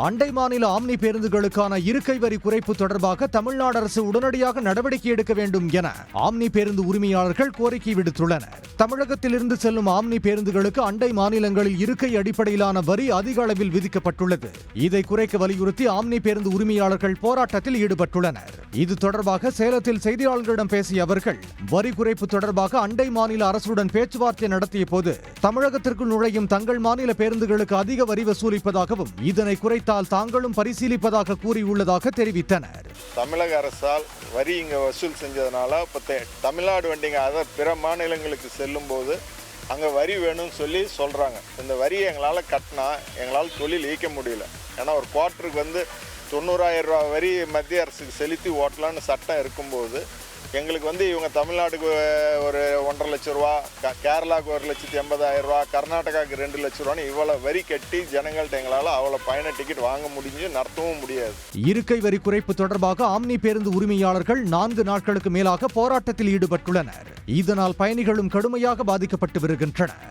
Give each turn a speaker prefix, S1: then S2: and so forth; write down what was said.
S1: அண்டை மாநில ஆம்னி பேருந்துகளுக்கான இருக்கை வரி குறைப்பு தொடர்பாக தமிழ்நாடு அரசு உடனடியாக நடவடிக்கை எடுக்க வேண்டும் என ஆம்னி பேருந்து உரிமையாளர்கள் கோரிக்கை விடுத்துள்ளனர். தமிழகத்திலிருந்து செல்லும் ஆம்னி பேருந்துகளுக்கு அண்டை மாநிலங்களில் இருக்கை அடிப்படையிலான வரி அதிக அளவில் விதிக்கப்பட்டுள்ளது. இதை குறைக்க வலியுறுத்தி ஆம்னி பேருந்து உரிமையாளர்கள் போராட்டத்தில் ஈடுபட்டுள்ளனர். இது தொடர்பாக சேலத்தில் செய்தியாளர்களிடம் பேசிய அவர்கள், வரி குறைப்பு தொடர்பாக அண்டை மாநில அரசுடன் பேச்சுவார்த்தை நடத்திய போது தமிழகத்திற்குள் நுழையும் தங்கள் மாநில பேருந்துகளுக்கு அதிக வரி வசூலிப்பதாகவும் இதனை குறைத்தால் தாங்களும் பரிசீலிப்பதாக கூறியுள்ளதாக தெரிவித்தனர்.
S2: தமிழக அரசால் வரி இங்கே வசூல் செஞ்சதுனால இப்போ தமிழ்நாடு வண்டிங்க அதை பிற மாநிலங்களுக்கு செல்லும் போது அங்கே வரி வேணும்னு சொல்கிறாங்க. இந்த வரியை எங்களால் கட்டினா எங்களால் தொழில் இயக்க முடியல. ஏன்னா ஒரு குவார்ட்டருக்கு 90,000 ரூபா வரி மத்திய அரசுக்கு செலுத்தி ஓட்டலான்னு சட்டம் இருக்கும்போது எங்களுக்கு இவங்க தமிழ்நாடுக்கு ஒரு 1,50,000 லட்சம் ரூபா, கேரளாவுக்கு 1,80,000 ரூபா, கர்நாடகாவுக்கு 2 லட்சம் ரூபான்னு இவ்வளோ வரி கட்டி ஜனங்கள்ட்ட எங்களால் அவ்வளோ பயண டிக்கெட் வாங்க முடிஞ்சு நடத்தவும் முடியாது.
S1: இருக்கை வரி குறைப்பு தொடர்பாக ஆம்னி பேருந்து உரிமையாளர்கள் 4 நாட்களுக்கு மேலாக போராட்டத்தில் ஈடுபட்டுள்ளனர். இதனால் பயணிகளும் கடுமையாக பாதிக்கப்பட்டு வருகின்றனர்.